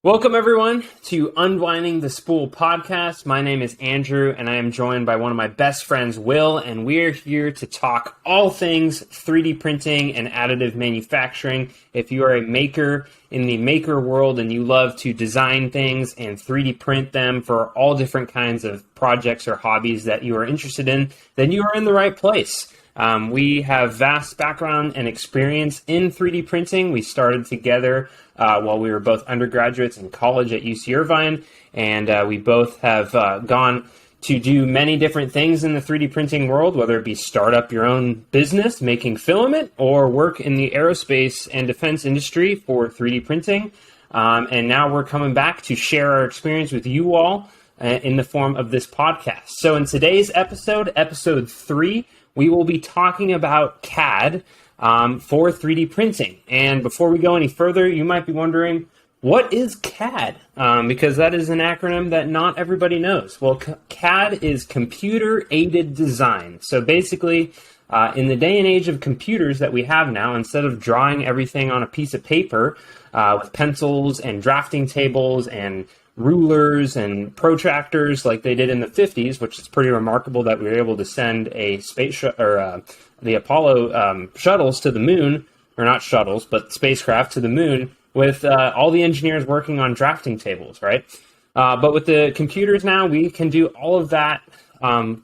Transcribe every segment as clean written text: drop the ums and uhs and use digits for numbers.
Welcome, everyone, to Unwinding the Spool Podcast. My name is Andrew, and I am joined by one of my best friends, Will, and we're here to talk all things 3D printing and additive manufacturing. If you are a maker in the maker world and you love to design things and 3D print them for all different kinds of projects or hobbies that you are interested in, then you are in the right place. We have vast background and experience in 3D printing. We started together while we were both undergraduates in college at UC Irvine, and we both have gone to do many different things in the 3D printing world, whether it be start up your own business making filament or work in the aerospace and defense industry for 3D printing. And now we're coming back to share our experience with you all in the form of this podcast. So in today's episode, episode 3, we will be talking about CAD for 3D printing. And before we go any further, you might be wondering, what is CAD? Because that is an acronym that not everybody knows. Well, CAD is Computer Aided Design. So basically, in the day and age of computers that we have now, instead of drawing everything on a piece of paper with pencils and drafting tables and rulers and protractors like they did in the 50s, which is pretty remarkable that we were able to send a the Apollo shuttles to the moon, or not shuttles, but spacecraft to the moon with all the engineers working on drafting tables, right? But with the computers now, we can do all of that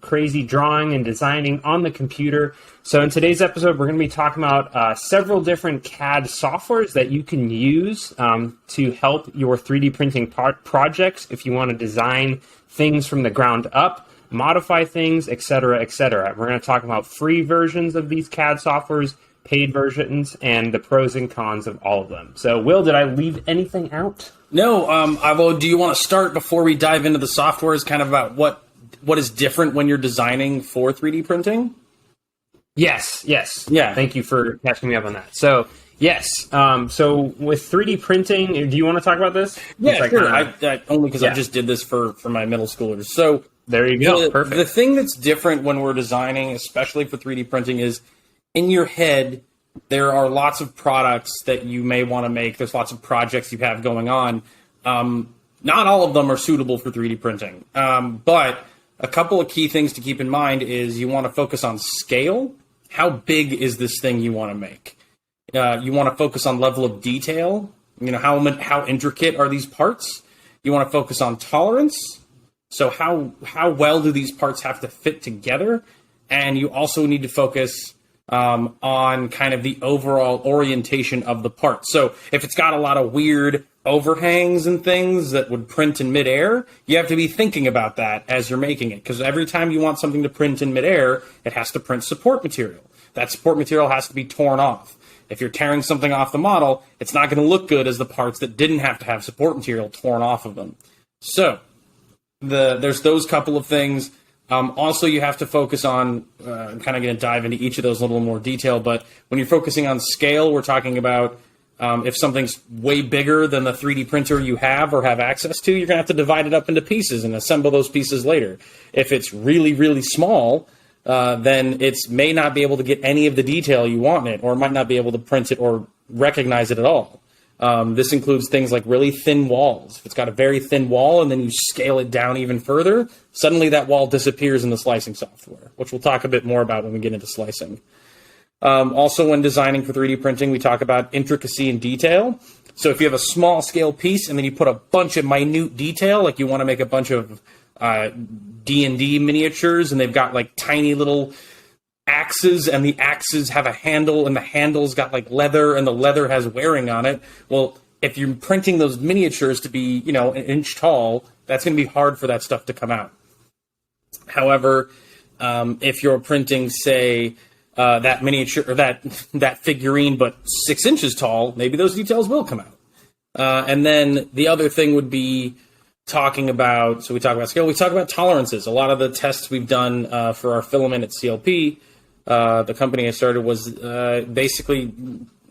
crazy drawing and designing on the computer. So in today's episode, we're going to be talking about several different CAD softwares that you can use to help your 3D printing projects if you want to design things from the ground up, modify things, etc., etc. We're going to talk about free versions of these CAD softwares, paid versions, and the pros and cons of all of them. So, Will, did I leave anything out? No. Ivo, do you want to start before we dive into the softwares, kind of about what is different when you're designing for 3D printing? Yes. Yeah. Thank you for catching me up on that. So, yes. So with 3D printing, do you want to talk about this? Yeah, sure. I only because I just did this for my middle schoolers. So there you go. Perfect. The thing that's different when we're designing, especially for 3D printing, is in your head, there are lots of products that you may want to make. There's lots of projects you have going on. Not all of them are suitable for 3D printing. But a couple of key things to keep in mind is you want to focus on scale. How big is this thing you want to make? You want to focus on level of detail. You know, how intricate are these parts? You want to focus on tolerance. So how well do these parts have to fit together? And you also need to focus on kind of the overall orientation of the part. So if it's got a lot of weird overhangs and things that would print in midair, you have to be thinking about that as you're making it, because every time you want something to print in midair, it has to print support material. That support material has to be torn off. If you're tearing something off the model, it's not going to look good as the parts that didn't have to have support material torn off of them. So there's those couple of things. Also, you have to focus on, I'm kind of going to dive into each of those in a little more detail, but when you're focusing on scale, we're talking about if something's way bigger than the 3D printer you have or have access to, you're going to have to divide it up into pieces and assemble those pieces later. If it's really, really small, then it may not be able to get any of the detail you want in it, or it might not be able to print it or recognize it at all. This includes things like really thin walls. If it's got a very thin wall and then you scale it down even further, suddenly that wall disappears in the slicing software, which we'll talk a bit more about when we get into slicing. Also, when designing for 3D printing, we talk about intricacy and detail. So if you have a small scale piece and then you put a bunch of minute detail, like you want to make a bunch of D&D miniatures and they've got like tiny little axes and the axes have a handle and the handle's got like leather and the leather has wearing on it. Well, if you're printing those miniatures to be, an inch tall, that's going to be hard for that stuff to come out. However, if you're printing, say, that miniature or that figurine, but 6 inches tall, maybe those details will come out. And then the other thing would be talking about, so we talk about scale, we talk about tolerances. A lot of the tests we've done for our filament at CLP, the company I started, was basically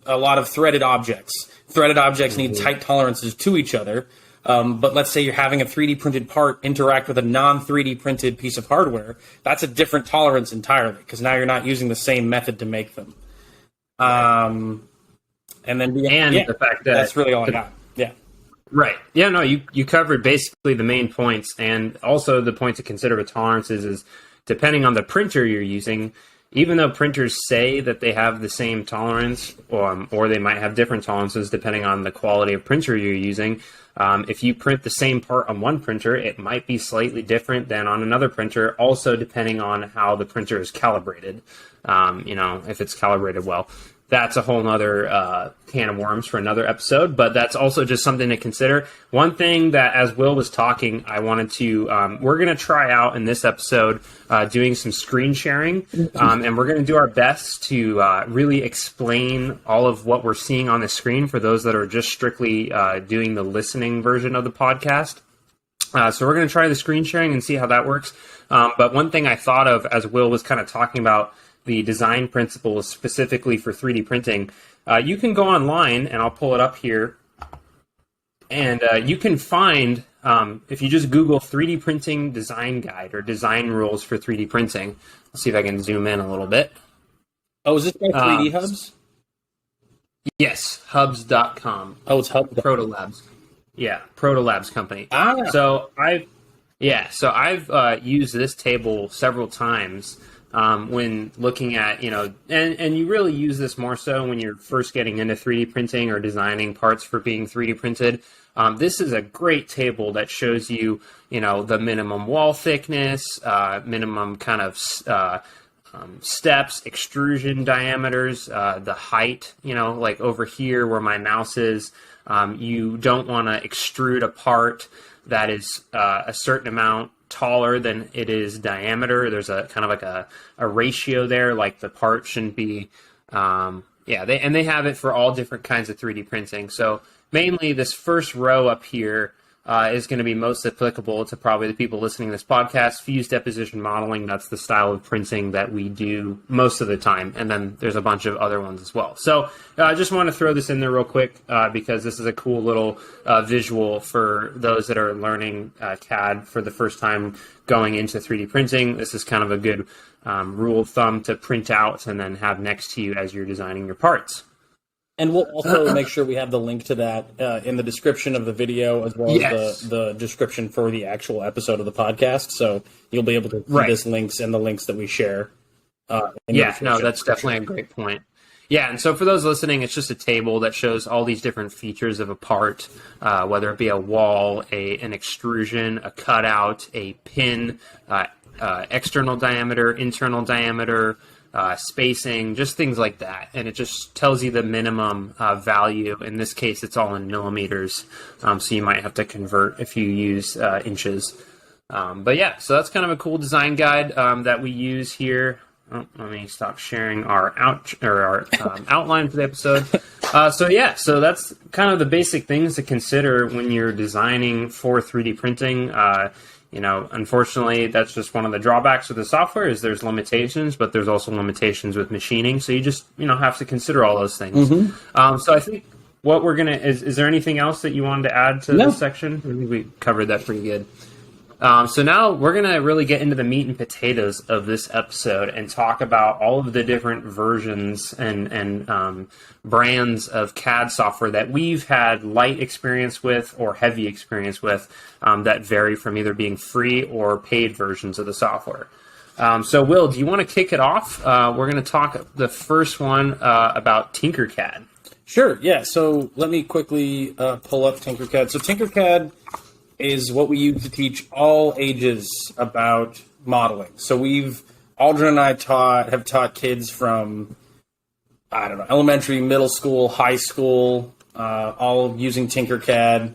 a lot of threaded objects. Threaded objects need tight tolerances to each other. But let's say you're having a 3D printed part interact with a non-3D printed piece of hardware. That's a different tolerance entirely, because now you're not using the same method to make them. And then the fact that that's really all I got. Yeah. Right. Yeah, no, you covered basically the main points, and also the point to consider with tolerances is depending on the printer you're using, even though printers say that they have the same tolerance, or they might have different tolerances depending on the quality of printer you're using. If you print the same part on one printer, it might be slightly different than on another printer, also depending on how the printer is calibrated, if it's calibrated well. That's a whole other can of worms for another episode, but that's also just something to consider. One thing that, as Will was talking, I wanted to, we're going to try out in this episode doing some screen sharing, and we're going to do our best to really explain all of what we're seeing on the screen for those that are just strictly doing the listening version of the podcast. So we're going to try the screen sharing and see how that works. But one thing I thought of as Will was kind of talking about the design principles specifically for 3D printing, you can go online, and I'll pull it up here, and you can find, if you just Google 3D printing design guide or design rules for 3D printing. Let's see if I can zoom in a little bit. Oh, is this by 3D Hubs? Yes, hubs.com. Oh, it's Hubs. Protolabs. Yeah, Protolabs company. Ah. So I've used this table several times when looking at, and you really use this more so when you're first getting into 3D printing or designing parts for being 3D printed. This is a great table that shows you, the minimum wall thickness, minimum kind of steps, extrusion diameters, the height, like over here where my mouse is. You don't want to extrude a part that is a certain amount taller than it is diameter. There's a kind of like a ratio there, like the part shouldn't be, they have it for all different kinds of 3D printing. So mainly this first row up here is going to be most applicable to probably the people listening to this podcast. Fused deposition modeling, that's the style of printing that we do most of the time. And then there's a bunch of other ones as well. So I just want to throw this in there real quick because this is a cool little visual for those that are learning CAD for the first time going into 3D printing. This is kind of a good rule of thumb to print out and then have next to you as you're designing your parts. And we'll also make sure we have the link to that in the description of the video, as well as the description for the actual episode of the podcast. So you'll be able to see these links and the links that we share. That's definitely a great point. Yeah, and so for those listening, it's just a table that shows all these different features of a part, whether it be a wall, an extrusion, a cutout, a pin, external diameter, internal diameter, spacing, just things like that. And it just tells you the minimum value. In this case, it's all in millimeters, so you might have to convert if you use inches. So that's kind of a cool design guide that we use here. Oh, let me stop sharing our outline for the episode. So that's kind of the basic things to consider when you're designing for 3D printing. Unfortunately, that's just one of the drawbacks with the software is there's limitations, but there's also limitations with machining. So you just, have to consider all those things. Mm-hmm. So I think what we're going to, is there anything else that you wanted to add to this section? I think we covered that pretty good. So now we're going to really get into the meat and potatoes of this episode and talk about all of the different versions and brands of CAD software that we've had light experience with or heavy experience with that vary from either being free or paid versions of the software. So Will, do you want to kick it off? We're going to talk the first one about TinkerCAD. Sure, yeah. So let me quickly pull up TinkerCAD. So TinkerCAD is what we use to teach all ages about modeling. So Aldrin and I have taught kids from, elementary, middle school, high school, all using TinkerCAD.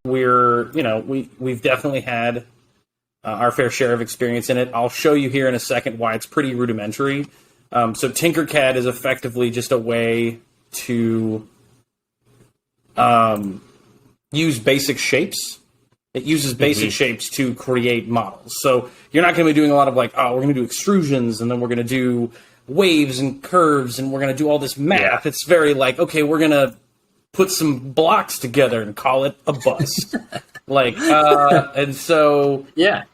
We've definitely had our fair share of experience in it. I'll show you here in a second why it's pretty rudimentary. So TinkerCAD is effectively just a way to use basic shapes. It uses basic shapes to create models. So you're not going to be doing a lot of we're going to do extrusions and then we're going to do waves and curves and we're going to do all this math. Yeah. It's very okay, we're going to put some blocks together and call it a bus. And so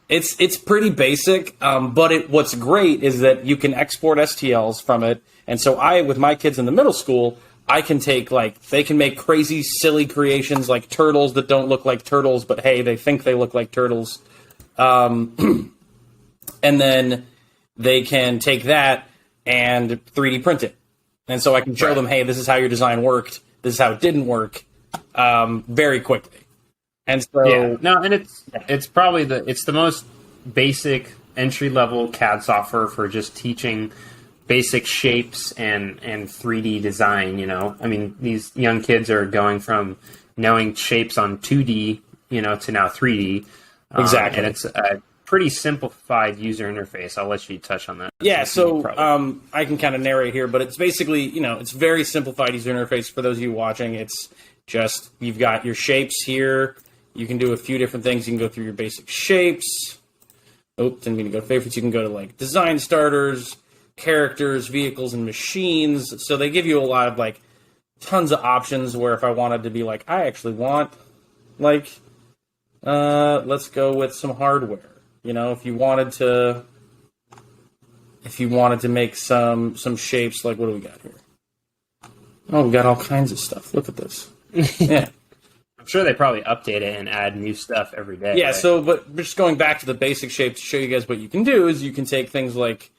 it's pretty basic. But what's great is that you can export STLs from it. And so with my kids in the middle school, I can take, like, they can make crazy, silly creations like turtles that don't look like turtles, but hey, they think they look like turtles. And then they can take that and 3D print it. And so I can show them, hey, this is how your design worked. This is how it didn't work, very quickly. And so, and it's probably the most basic entry level CAD software for just teaching basic shapes and 3D design. I mean, these young kids are going from knowing shapes on 2D, to now 3D. Exactly. And it's a pretty simplified user interface. I'll let you touch on that. Yeah, so I can kind of narrate here, but it's basically, it's very simplified user interface for those of you watching. It's just, you've got your shapes here. You can do a few different things. You can go through your basic shapes. Oh, didn't mean to go to favorites. You can go to, like, design starters, characters, vehicles, and machines. So they give you a lot of, like, tons of options where if I wanted to be like, I actually want, like, let's go with some hardware. If you wanted to make some shapes, like, what do we got here? Oh, we got all kinds of stuff. Look at this. Yeah. I'm sure they probably update it and add new stuff every day. Yeah, right? so, but just going back to the basic shape to show you guys what you can do is you can take things like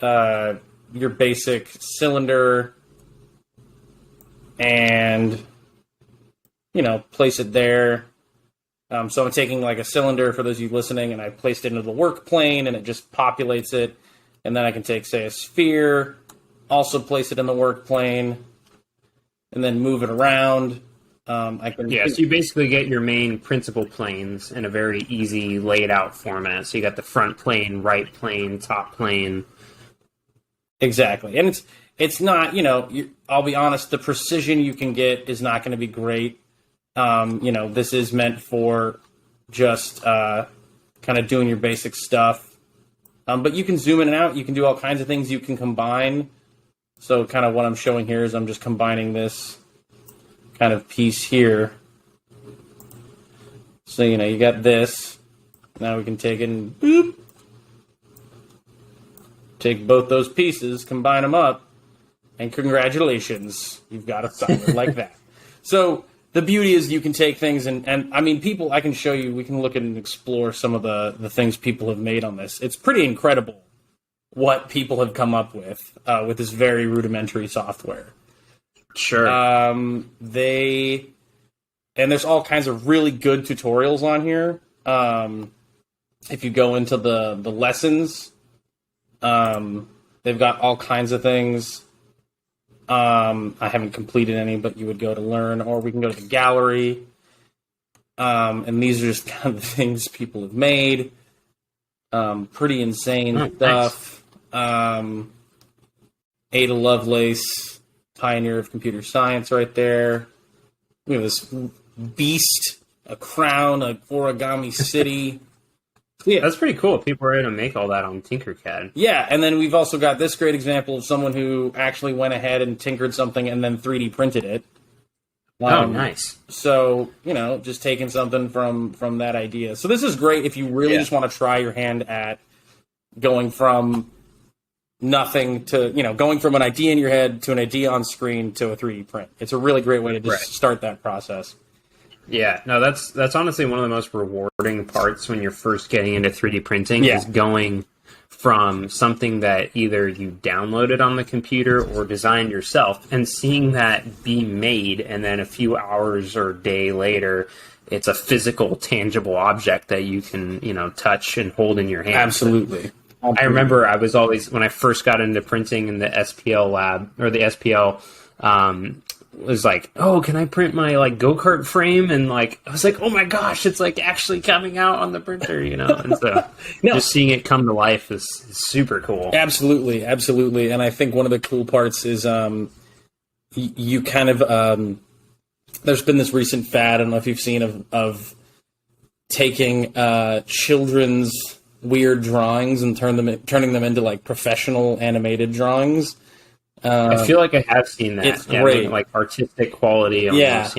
your basic cylinder and, place it there. So I'm taking, like, a cylinder for those of you listening, and I placed it into the work plane, and it just populates it. And then I can take, say, a sphere, also place it in the work plane, and then move it around. So you basically get your main principal planes in a very easy laid out format. So you got the front plane, right plane, top plane. Exactly. And it's not, I'll be honest, the precision you can get is not going to be great. This is meant for just kind of doing your basic stuff. But you can zoom in and out. You can do all kinds of things you can combine. So kind of what I'm showing here is I'm just combining this kind of piece here. So, you got this. Now we can take it and boop. Take both those pieces, combine them up, and congratulations, you've got a solid like that. So the beauty is you can take things and I mean, people, I can show you, we can look and explore some of the things people have made on this. It's pretty incredible what people have come up with this very rudimentary software. Sure. There's all kinds of really good tutorials on here. If you go into the lessons, they've got all kinds of things. I haven't completed any, but you would go to learn, or we can go to the gallery. And these are just kind of the things people have made. Pretty insane stuff. Nice. Ada Lovelace, pioneer of computer science right there. We have this beast, a crown, a origami city. Yeah, that's pretty cool. People are able to make all that on TinkerCAD. Yeah, and then we've also got this great example of someone who actually went ahead and tinkered something and then 3D printed it. Nice. So, just taking something from that idea. So this is great if you really just want to try your hand at going from nothing to, going from an idea in your head to an idea on screen to a 3D print. It's a really great way to just start that process. Yeah, no, that's honestly one of the most rewarding parts when you're first getting into 3D printing is going from something that either you downloaded on the computer or designed yourself and seeing that be made, and then a few hours or day later, it's a physical, tangible object that you can, touch and hold in your hand. Absolutely. I remember I was always, when I first got into printing in the SPL lab, or the SPL, was like, oh, can I print my go-kart frame? And I was like, oh my gosh, it's actually coming out on the printer, and so just seeing it come to life is super cool. Absolutely. And I think one of the cool parts is you kind of there's been this recent fad, I don't know if you've seen, of taking children's weird drawings and turning them into professional animated drawings. I feel like I have seen that. It's great. Artistic quality almost,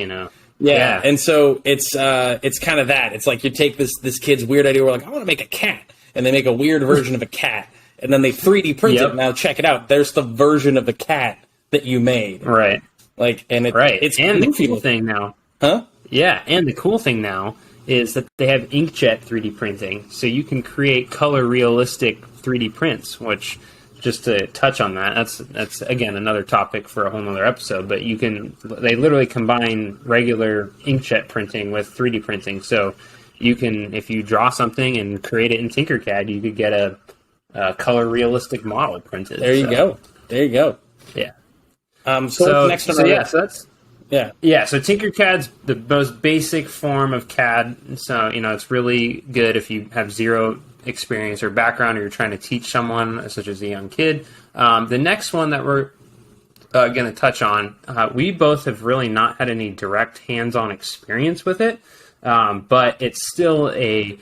Yeah, and so it's kind of that. It's you take this kid's weird idea, we're I want to make a cat, and they make a weird version of a cat, and then they 3D print it, now check it out, there's the version of the cat that you made. Right. Like, and it's and the goofy cool looking. thing now, Huh? yeah, and the cool thing now is that they have inkjet 3D printing, so you can create color realistic 3D prints. Which, just to touch on that, that's again another topic for a whole nother episode. But they literally combine regular inkjet printing with 3D printing, so you can, if you draw something and create it in TinkerCAD, you could get a color realistic model printed. There you go. There you go. Yeah. So what's next on our yeah, list? so that's so TinkerCAD's the most basic form of CAD. So it's really good if you have zero experience or background, or you're trying to teach someone, such as a young kid. The next one that we're going to touch on, we both have really not had any direct hands-on experience with it, but it's still a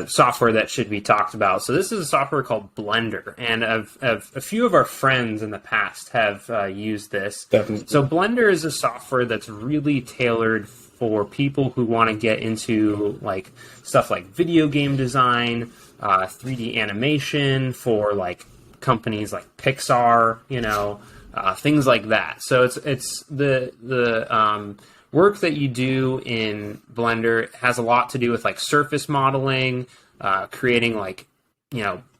software that should be talked about. So this is a software called Blender, and a few of our friends in the past have used this. Definitely. So Blender is a software that's really tailored for people who want to get into like stuff like video game design, 3D animation for like companies like Pixar, things like that. So it's the work that you do in Blender has a lot to do with like surface modeling, creating like,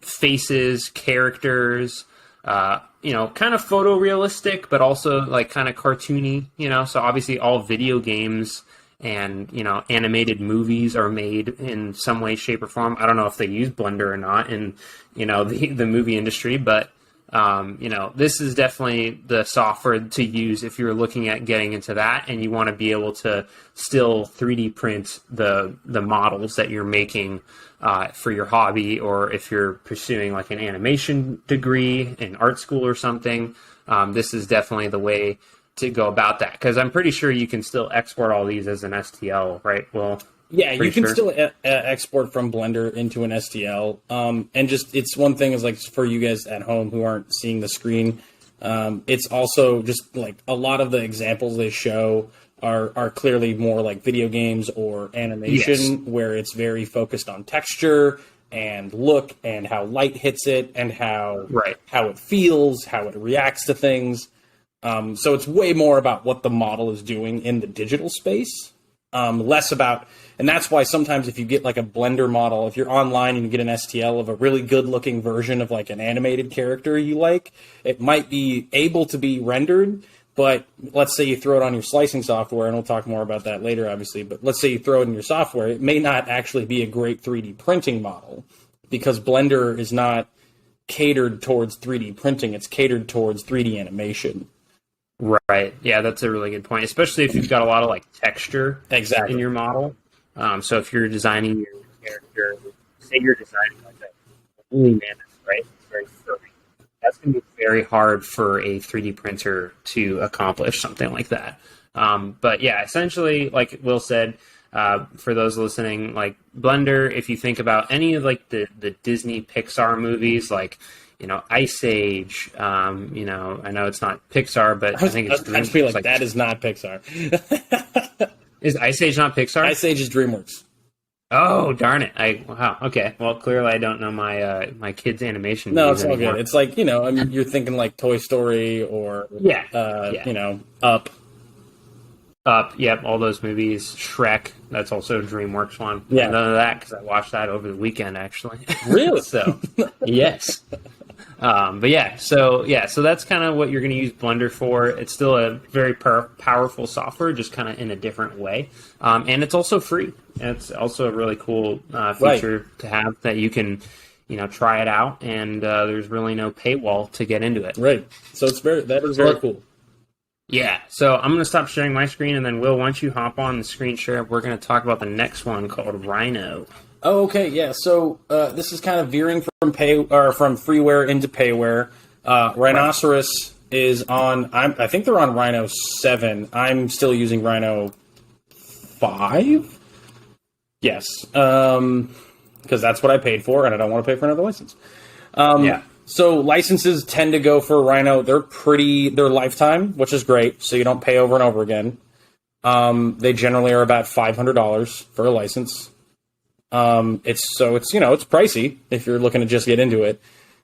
faces, characters, kind of photorealistic, but also like kind of cartoony, so obviously all video games and, animated movies are made in some way, shape, or form. I don't know if they use Blender or not in, the movie industry, but this is definitely the software to use if you're looking at getting into that and you want to be able to still 3D print the models that you're making for your hobby, or if you're pursuing like an animation degree in art school or something. This is definitely the way to go about that, because I'm pretty sure you can still export all these as an STL, right? Well, yeah, you can still export from Blender into an STL. And just, it's one thing is like for you guys at home who aren't seeing the screen, it's also just like a lot of the examples they show are clearly more like video games or animation, where it's very focused on texture and look and how light hits it and how it feels, how it reacts to things. So it's way more about what the model is doing in the digital space, less about, and that's why sometimes if you get like a Blender model, if you're online and you get an STL of a really good looking version of like an animated character you like, it might be able to be rendered, but let's say you throw it on your slicing software, and we'll talk more about that later, obviously, but let's say you throw it in your software, it may not actually be a great 3D printing model, because Blender is not catered towards 3D printing, it's catered towards 3D animation. Right. Yeah, that's a really good point, especially if you've got a lot of like texture in your model. So if you're designing your character, say you're designing like a woolly mammoth, right? It's very furry. That's going to be very hard for a 3D printer to accomplish something like that. But yeah, essentially, like Will said, for those listening, like Blender, if you think about any of like the Disney Pixar movies, like Ice Age. I know it's not Pixar, but I think it's. I feel like that is not Pixar. Is Ice Age not Pixar? Ice Age is DreamWorks. Oh, darn it! Wow. Okay. Well, clearly I don't know my my kids' animation. No, it's all anymore. good. It's like you're thinking like Toy Story or Up. Up. Yep. All those movies. Shrek. That's also a DreamWorks one. Yeah. None of that, because I watched that over the weekend actually. Really? So, yes. But yeah, so that's kind of what you're going to use Blender for. It's still a very powerful software, just kind of in a different way. And it's also free. And it's also a really cool feature to have, that you can, try it out, and there's really no paywall to get into it. Right. So that is very cool. Yeah. So I'm going to stop sharing my screen, and then Will, once you hop on the screen share, we're going to talk about the next one called Rhino. Oh, okay, yeah. So this is kind of veering from from freeware into payware. Rhinoceros is on. I think they're on Rhino 7. I'm still using Rhino 5. Yes, because that's what I paid for, and I don't want to pay for another license. So licenses tend to go for Rhino. They're lifetime, which is great. So you don't pay over and over again. They generally are about $500 for a license. It's pricey if you're looking to just get into it.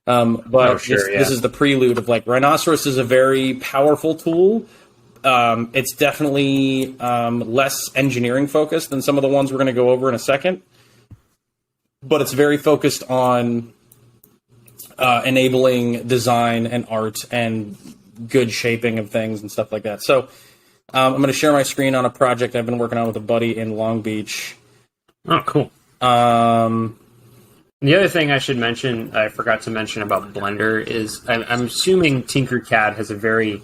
This is the prelude of like Rhinoceros is a very powerful tool. It's definitely less engineering focused than some of the ones we're going to go over in a second. But it's very focused on enabling design and art and good shaping of things and stuff like that. So I'm going to share my screen on a project I've been working on with a buddy in Long Beach. Oh, cool. The other thing I should mention, I forgot to mention about Blender, is I'm assuming TinkerCAD has a very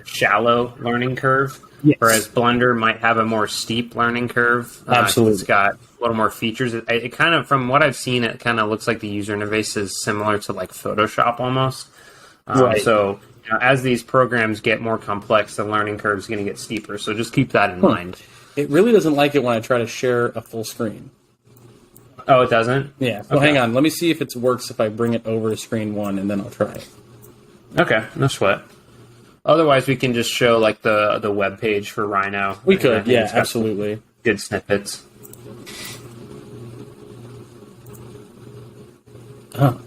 shallow learning curve, yes, whereas Blender might have a more steep learning curve. Absolutely. It's got a little more features. It kind of, from what I've seen, it kind of looks like the user interface is similar to like Photoshop almost. Right. So as these programs get more complex, the learning curve is going to get steeper. So just keep that in mind. It really doesn't like it when I try to share a full screen. Oh, it doesn't? Yeah. Well, hang on. Let me see if it works if I bring it over to screen 1, and then I'll try it. Okay, no sweat. Otherwise, we can just show like the web page for Rhino. We could, yeah, absolutely. Good snippets. Huh.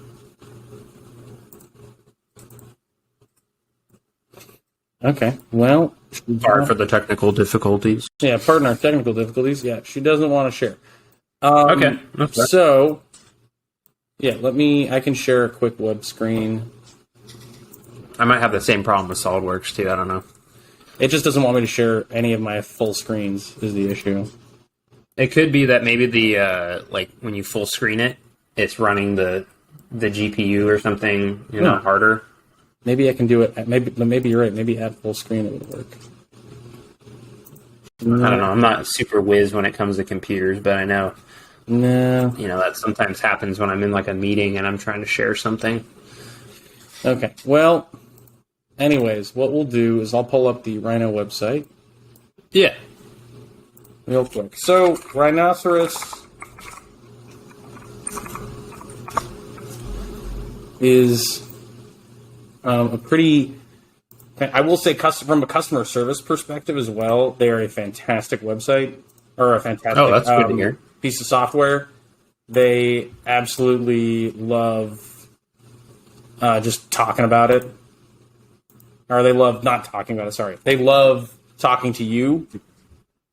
Okay, well... Sorry for the technical difficulties. Yeah, pardon our technical difficulties. Yeah, she doesn't want to share. Okay. So, yeah, I can share a quick web screen. I might have the same problem with SolidWorks too, I don't know. It just doesn't want me to share any of my full screens is the issue. It could be that maybe the, like, when you full screen it, it's running the GPU or something, harder. Maybe I can do it. Maybe you're right. Maybe at full screen it would work. I don't know. I'm not super whiz when it comes to computers, but I know, that sometimes happens when I'm in like a meeting and I'm trying to share something. Okay. Well, anyways, what we'll do is I'll pull up the Rhino website. Yeah. Real quick. So, Rhinoceros is a pretty... I will say, from a customer service perspective as well, they are a fantastic website, or a fantastic that's good to hear. Piece of software. They absolutely love just talking about it. Or they love not talking about it, sorry. They love talking to you.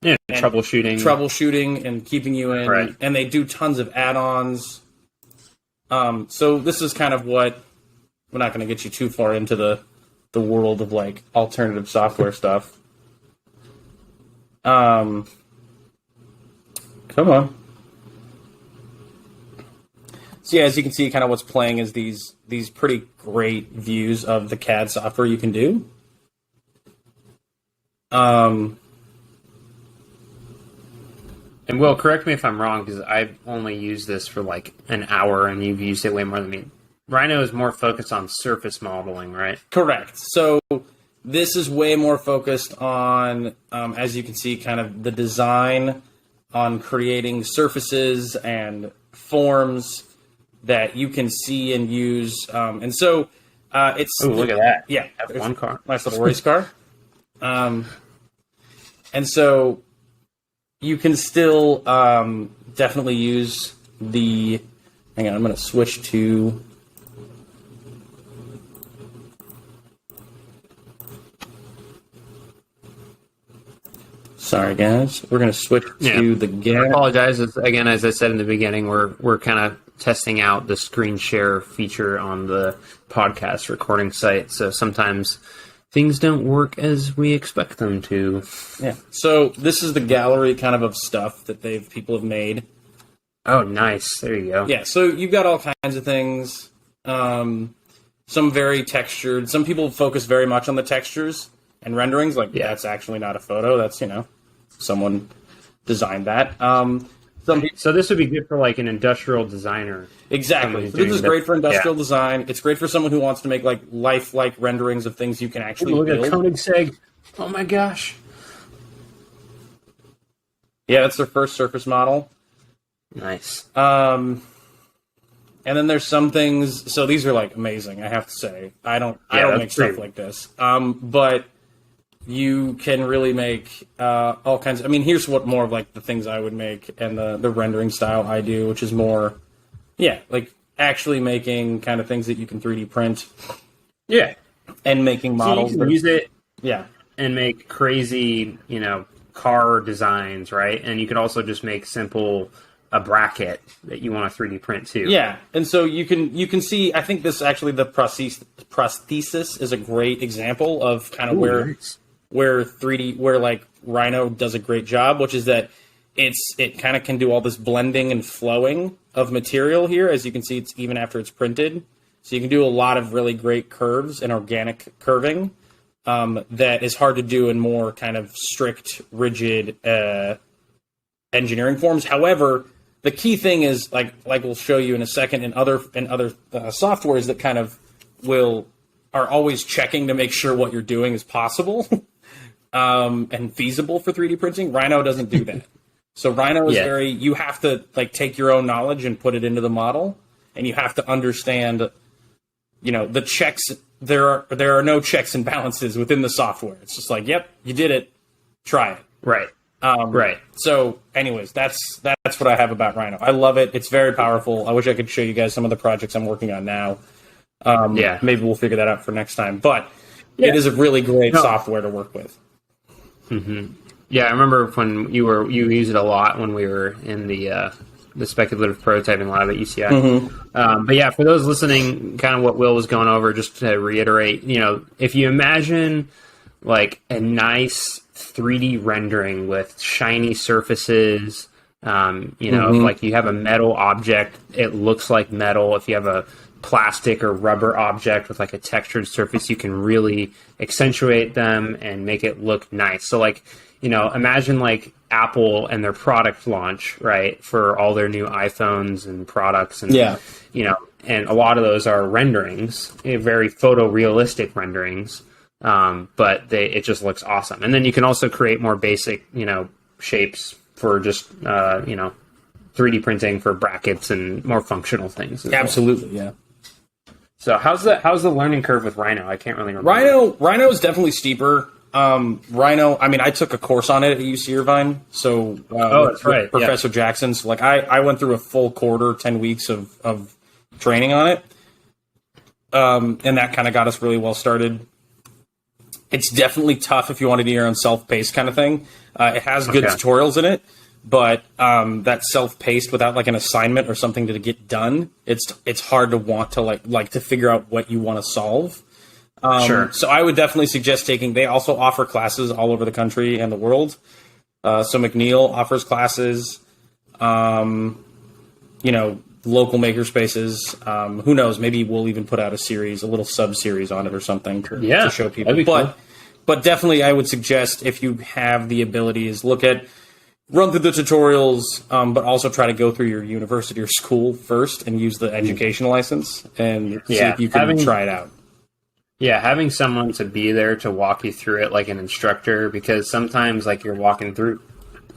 Yeah, troubleshooting and keeping you in. Right. And they do tons of add-ons. So this is kind of what... We're not going to get you too far into the world of like alternative software stuff. Come on. So yeah, as you can see, kind of what's playing is these pretty great views of the CAD software you can do. And Will, correct me if I'm wrong, because I've only used this for like an hour, and you've used it way more than me. Rhino is more focused on surface modeling, right? Correct. So this is way more focused on, as you can see, kind of the design on creating surfaces and forms that you can see and use. And so it's... Oh, look at that. Yeah. F1 car. Nice little race car. And so you can still definitely use the... Hang on, I'm going to switch to... Sorry, guys. We're going to switch to the GAD. I apologize. Again, as I said in the beginning, we're kind of testing out the screen share feature on the podcast recording site. So sometimes things don't work as we expect them to. Yeah. So this is the gallery kind of stuff that people have made. Oh, nice. There you go. Yeah. So you've got all kinds of things. Some very textured. Some people focus very much on the textures and renderings. Like, that's actually not a photo. That's, someone designed that. So this would be good for like an industrial designer. Exactly. So this is great for industrial design. It's great for someone who wants to make like lifelike renderings of things you can actually build. Look at Koenigsegg. Oh my gosh. Yeah, that's their first surface model. Nice. And then there's some things. So these are like amazing. I have to say, I don't make stuff like this. But you can really make all kinds of... I mean, here's what more of like the things I would make and the rendering style I do, which is more, like actually making kind of things that you can 3D print. Yeah. And making models. So you can use it. Yeah. and make crazy, car designs, right? And you could also just make a bracket that you want to 3D print too. Yeah, and so you can see. I think this actually the prosthesis is a great example of kind of where 3D like Rhino does a great job, which is that it kind of can do all this blending and flowing of material here. As you can see, it's even after it's printed, so you can do a lot of really great curves and organic curving that is hard to do in more kind of strict, rigid engineering forms. However, the key thing is like we'll show you in a second in other softwares that kind of are always checking to make sure what you're doing is possible and feasible for 3D printing. Rhino doesn't do that. So Rhino is you have to like take your own knowledge and put it into the model, and you have to understand, the checks. There are no checks and balances within the software. It's just like, yep, you did it, try it. Right. Right. So, anyways, that's what I have about Rhino. I love it. It's very powerful. I wish I could show you guys some of the projects I'm working on now. Maybe we'll figure that out for next time. But it is a really great software to work with. Mm-hmm. Yeah, I remember when you used it a lot when we were in the speculative prototyping lab at UCI. Mm-hmm. But yeah, for those listening, kind of what Will was going over, just to reiterate, if you imagine like a nice 3D rendering with shiny surfaces, like you have a metal object, it looks like metal. If you have a plastic or rubber object with like a textured surface, you can really accentuate them and make it look nice. So like, imagine like Apple and their product launch, right, for all their new iPhones and products. And, and a lot of those are renderings, very photorealistic renderings. But it just looks awesome. And then you can also create more basic, shapes for just, 3D printing for brackets and more functional things. Absolutely. Yeah. So how's the learning curve with Rhino? I can't really remember. Rhino is definitely steeper. Rhino, I mean, I took a course on it at UC Irvine. So, that's right. Professor Jackson. So like I went through a full quarter, 10 weeks of training on it. And that kind of got us really well started. It's definitely tough if you want to do your own self-paced kind of thing. It has good tutorials in it, but that self-paced without like an assignment or something to get done, it's hard to want to like to figure out what you want to solve. So I would definitely suggest they also offer classes all over the country and the world. So McNeil offers classes, local maker spaces. Who knows? Maybe we'll even put out a little sub-series on it or something to show people. But definitely I would suggest, if you have the abilities, run through the tutorials, but also try to go through your university or school first and use the education license and see if you can try it out. Yeah, having someone to be there to walk you through it like an instructor, because sometimes like you're walking through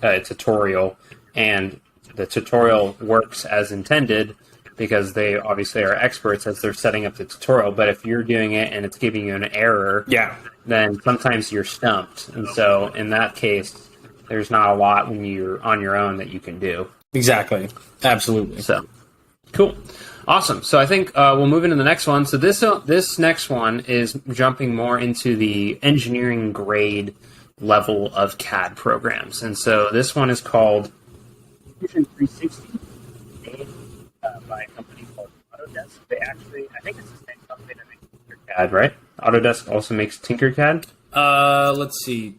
a tutorial and the tutorial works as intended because they obviously are experts as they're setting up the tutorial. But if you're doing it and it's giving you an error, then sometimes you're stumped. And so in that case, there's not a lot when you're on your own that you can do. Exactly. Absolutely. So, cool. Awesome. So I think we'll move into the next one. So this next one is jumping more into the engineering grade level of CAD programs. And so this one is called Fusion 360, made by a company called Autodesk. They actually, I think it's the same company that makes TinkerCAD, right? Autodesk also makes TinkerCAD? Let's see.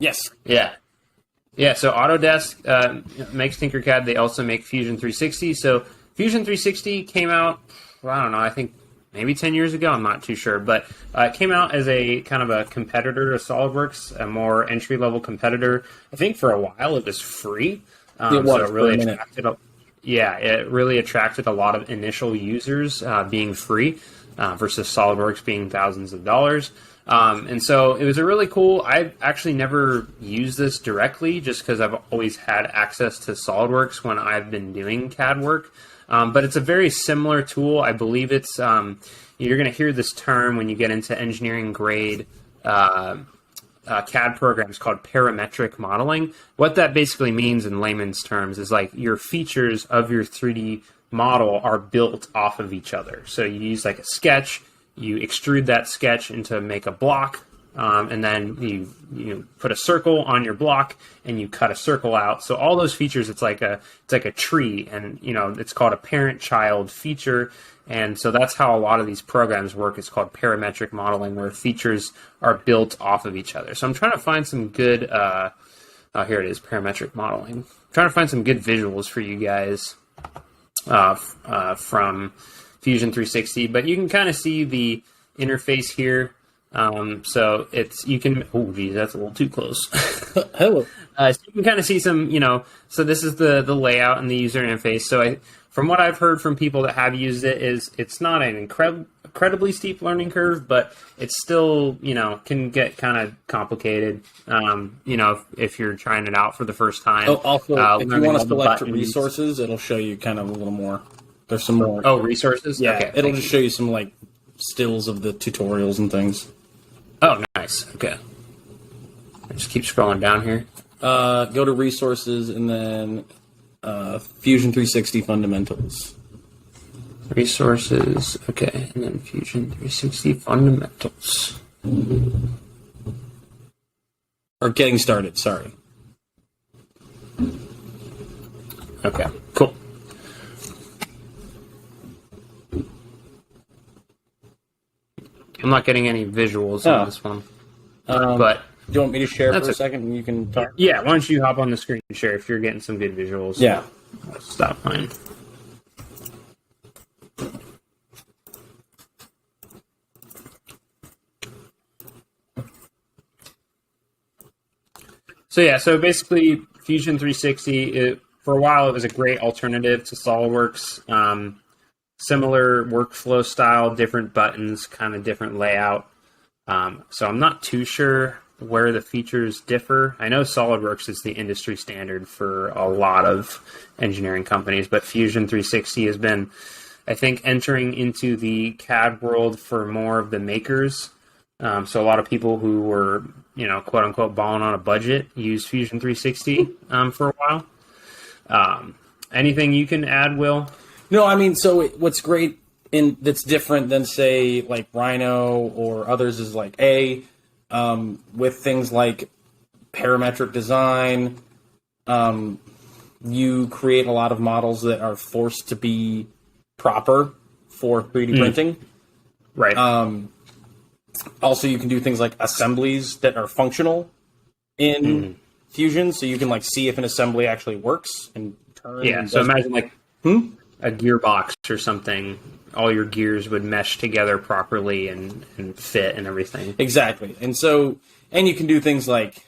Yes. Yeah, so Autodesk makes TinkerCAD. They also make Fusion 360. So Fusion 360 came out, I don't know, I think maybe 10 years ago. I'm not too sure. But it came out as a kind of a competitor to SolidWorks, a more entry-level competitor. I think for a while it was free. It was, so it really attracted it really attracted a lot of initial users being free versus SolidWorks being thousands of dollars. And so it was a really cool, I've actually never used this directly just because I've always had access to SolidWorks when I've been doing CAD work. But it's a very similar tool. I believe it's, you're going to hear this term when you get into engineering grade CAD programs called parametric modeling. What that basically means in layman's terms is like your features of your 3D model are built off of each other. So you use like a sketch, you extrude that sketch into make a block, and then you put a circle on your block and you cut a circle out. So all those features, it's like a tree, and it's called a parent-child feature. And so that's how a lot of these programs work. It's called parametric modeling, where features are built off of each other. So I'm trying to find some good, here it is, parametric modeling. I'm trying to find some good visuals for you guys from Fusion 360, but you can kind of see the interface here. So you can, oh geez, that's a little too close. Hello. So you can kind of see some, so this is the layout and the user interface. So from what I've heard from people that have used it, is it's not an incredibly steep learning curve, but it's still, can get kind of complicated, if you're trying it out for the first time. Oh, also, if you want to select resources, it'll show you kind of a little more. There's some more. Oh, resources? Yeah, okay, it'll just show you some, stills of the tutorials and things. Oh, nice. Okay. I just keep scrolling down here. Go to resources and then Fusion 360 fundamentals. Resources, okay, and then Fusion 360 fundamentals. Or getting started, sorry. Okay, cool. I'm not getting any visuals on this one. But do you want me to share for a second and you can talk? Yeah, why don't you hop on the screen and share if you're getting some good visuals. Yeah. I'll stop mine. So basically Fusion 360, for a while it was a great alternative to SolidWorks. Similar workflow style, different buttons, kind of different layout. So I'm not too sure where the features differ. I know SolidWorks is the industry standard for a lot of engineering companies, but Fusion 360 has been, I think, entering into the CAD world for more of the makers. So a lot of people who were, quote unquote, balling on a budget use Fusion 360 for a while. Anything you can add, Will? No, I mean, so what's great that's different than, say, like Rhino or others is with things like parametric design, you create a lot of models that are forced to be proper for 3D printing. Right. Also, you can do things like assemblies that are functional in Fusion, so you can see if an assembly actually works and turn. Yeah, so imagine a gearbox or something. All your gears would mesh together properly and fit and everything. Exactly. And you can do things like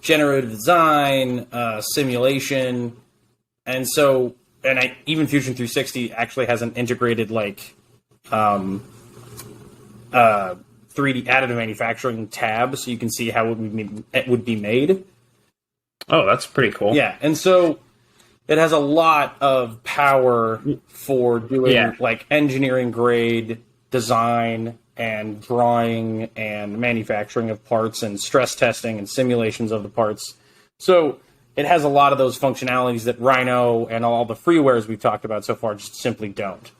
generative design, simulation, even Fusion 360 actually has an integrated 3D additive manufacturing tab, so you can see how it would be made. Oh, that's pretty cool. Yeah, and so it has a lot of power for doing engineering grade design and drawing and manufacturing of parts and stress testing and simulations of the parts. So it has a lot of those functionalities that Rhino and all the freewares we've talked about so far just simply don't.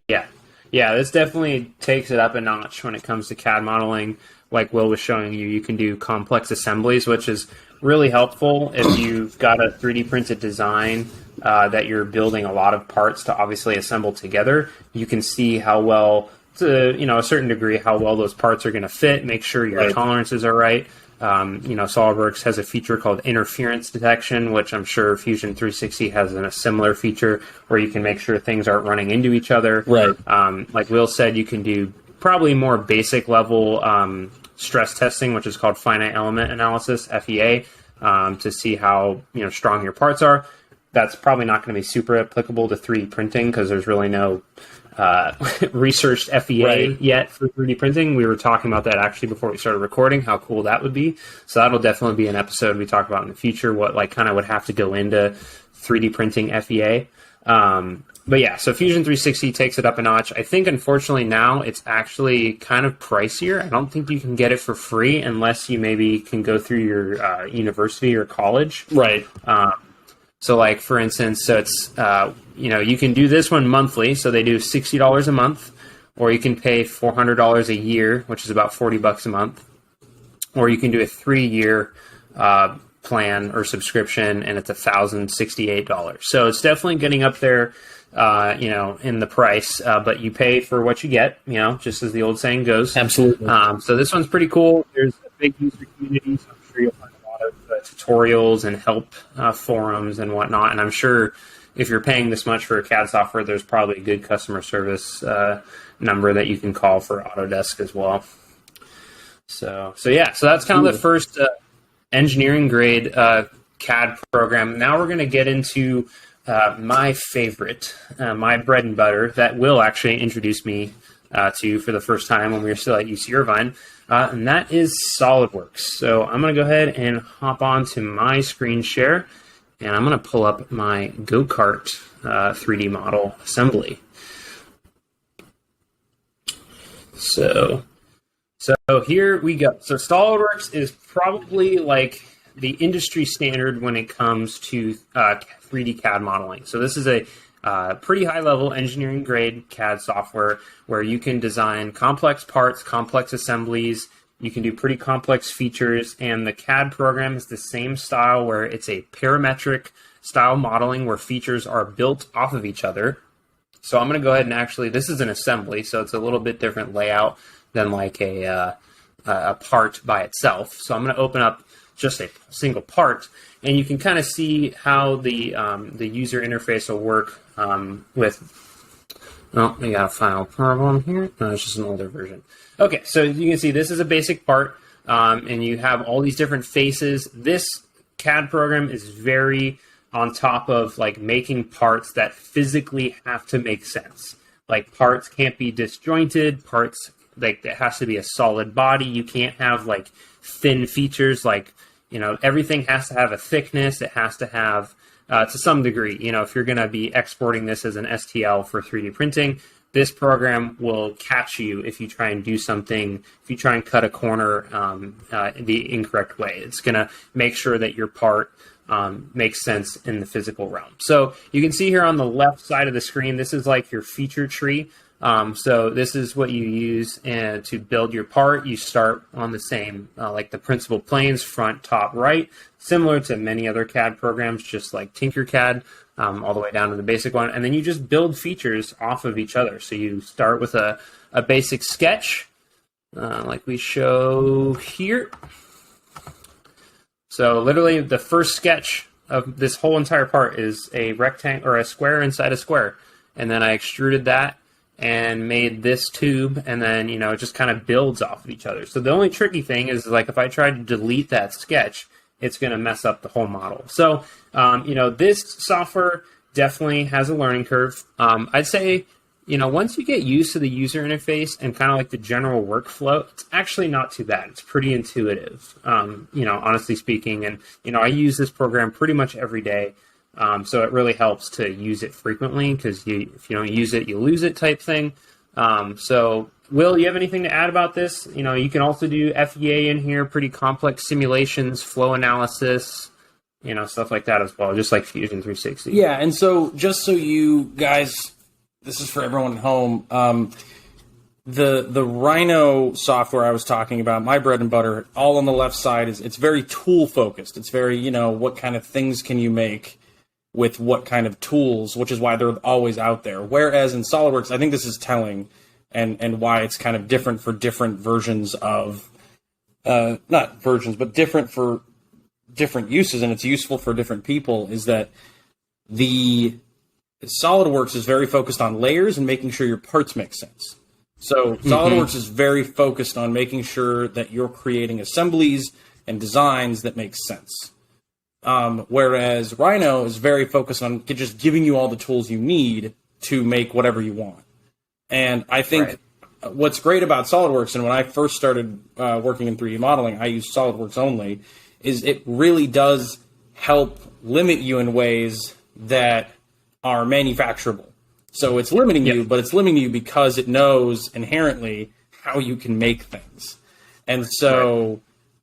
Yeah. Yeah, this definitely takes it up a notch when it comes to CAD modeling. Like Will was showing you, you can do complex assemblies, which is really helpful if you've got a 3D printed design that you're building a lot of parts to obviously assemble together. You can see how well, to a certain degree, how well those parts are going to fit, make sure your tolerances are right. SolidWorks has a feature called interference detection, which I'm sure Fusion 360 has a similar feature where you can make sure things aren't running into each other. Right. Like Will said, you can do probably more basic level stress testing, which is called finite element analysis, FEA, to see how strong your parts are. That's probably not going to be super applicable to 3D printing because there's really no researched FEA yet for 3D printing. We were talking about that actually before we started recording, how cool that would be. So that'll definitely be an episode we talk about in the future, what kind of would have to go into 3D printing FEA. But yeah, so Fusion 360 takes it up a notch. I think, unfortunately, now it's actually kind of pricier. I don't think you can get it for free unless you maybe can go through your university or college. Right. So, for instance, so it's, you can do this one monthly. So they do $60 a month, or you can pay $400 a year, which is about $40 a month, or you can do a 3-year plan or subscription, and it's $1,068. So it's definitely getting up there, in the price, but you pay for what you get, just as the old saying goes. Absolutely. So this one's pretty cool. There's a big user community, so I'm sure you'll find a lot of tutorials and help forums and whatnot. And I'm sure if you're paying this much for a CAD software, there's probably a good customer service number that you can call for Autodesk as well. So that's kind of the first engineering grade CAD program. Now we're going to get into my favorite, my bread and butter, that Will actually introduced me to for the first time when we were still at UC Irvine, and that is SolidWorks. So I'm going to go ahead and hop on to my screen share, and I'm going to pull up my go-kart 3D model assembly. So here we go. So SolidWorks is probably like the industry standard when it comes to 3D CAD modeling. So this is a pretty high-level engineering-grade CAD software where you can design complex parts, complex assemblies. You can do pretty complex features, and the CAD program is the same style where it's a parametric style modeling where features are built off of each other. So I'm going to go ahead and actually, this is an assembly, so it's a little bit different layout than like a part by itself. So I'm going to open up just a single part, and you can kind of see how the user interface will work with. Oh, we got a file problem here. No, it's just an older version. Okay, so you can see this is a basic part, and you have all these different faces. This CAD program is very on top of like making parts that physically have to make sense. Like parts can't be disjointed. Parts, like, it has to be a solid body. You can't have like thin features. Like, everything has to have a thickness. It has to have, to some degree, if you're going to be exporting this as an STL for 3D printing, this program will catch you if you try and do something, if you try and cut a corner the incorrect way. It's going to make sure that your part makes sense in the physical realm. So you can see here on the left side of the screen, this is like your feature tree. So this is what you use to build your part. You start on the same, like the principal planes, front, top, right, similar to many other CAD programs, just like TinkerCAD, all the way down to the basic one. And then you just build features off of each other. So you start with a basic sketch, like we show here. So literally the first sketch of this whole entire part is a rectangle or a square inside a square. And then I extruded that and made this tube, and then, it just kind of builds off of each other. So the only tricky thing is, like, if I try to delete that sketch, it's going to mess up the whole model. So, this software definitely has a learning curve. I'd say, once you get used to the user interface and kind of like the general workflow, it's actually not too bad. It's pretty intuitive, honestly speaking. And, I use this program pretty much every day. So it really helps to use it frequently, because if you don't use it, you lose it type thing. So, Will, you have anything to add about this? You can also do FEA in here, pretty complex simulations, flow analysis, stuff like that as well, just like Fusion 360. Yeah, and so just so you guys, this is for everyone at home, the Rhino software I was talking about, my bread and butter, all on the left side, it's very tool focused. It's very, what kind of things can you make with what kind of tools, which is why they're always out there. Whereas in SolidWorks, I think this is telling, and why it's kind of different for different versions of, not versions, but different for different uses, and it's useful for different people, is that the SolidWorks is very focused on layers and making sure your parts make sense. So SolidWorks is very focused on making sure that you're creating assemblies and designs that make sense. Whereas Rhino is very focused on just giving you all the tools you need to make whatever you want. And I think what's great about SolidWorks, and when I first started working in 3D modeling, I used SolidWorks only, is it really does help limit you in ways that are manufacturable. So it's limiting you, but it's limiting you because it knows inherently how you can make things. And so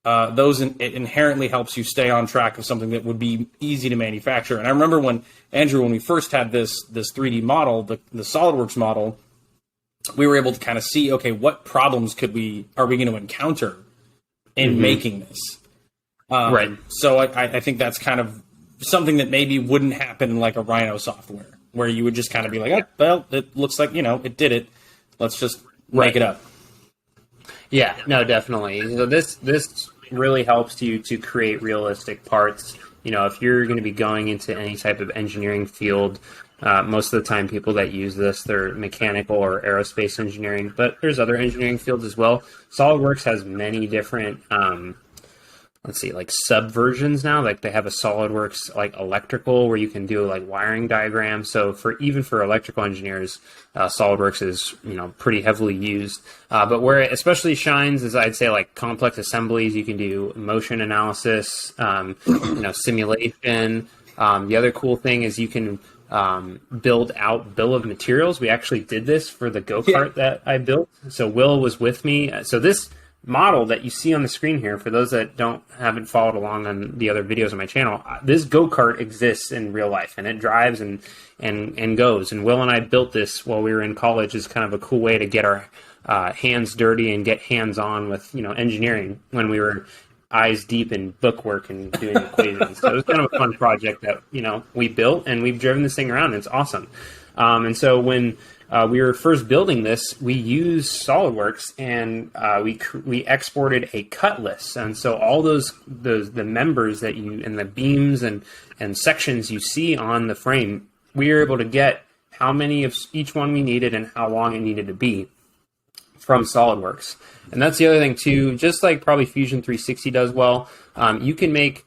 it inherently helps you stay on track of something that would be easy to manufacture. And I remember when, Andrew, when we first had this 3D model, the SolidWorks model, we were able to kind of see, okay, what problems are we going to encounter in making this? Right. So I think that's kind of something that maybe wouldn't happen in like a Rhino software, where you would just kind of be like, oh, well, it looks like, it did it. Let's just make it up. Yeah, no, definitely. So this really helps you to create realistic parts. If you're going to be going into any type of engineering field, most of the time people that use this, they're mechanical or aerospace engineering, but there's other engineering fields as well. SolidWorks has many different, like subversions now. Like they have a SolidWorks like electrical where you can do like wiring diagrams. So even for electrical engineers, SolidWorks is pretty heavily used. But where it especially shines is, I'd say, like complex assemblies. You can do motion analysis, simulation. The other cool thing is you can build out bill of materials. We actually did this for the go-kart that I built. So Will was with me. So this model that you see on the screen here, for those that haven't followed along on the other videos on my channel, this go-kart exists in real life, and it drives and goes. And Will and I built this while we were in college as kind of a cool way to get our hands dirty and get hands-on with engineering when we were eyes deep in bookwork and doing equations. So it was kind of a fun project that we built, and we've driven this thing around. And it's awesome. And so when we were first building this, we used SolidWorks, and we exported a cut list. And so all the members that and the beams and sections you see on the frame, we were able to get how many of each one we needed and how long it needed to be from SolidWorks. And that's the other thing too, just like probably Fusion 360 does well, you can make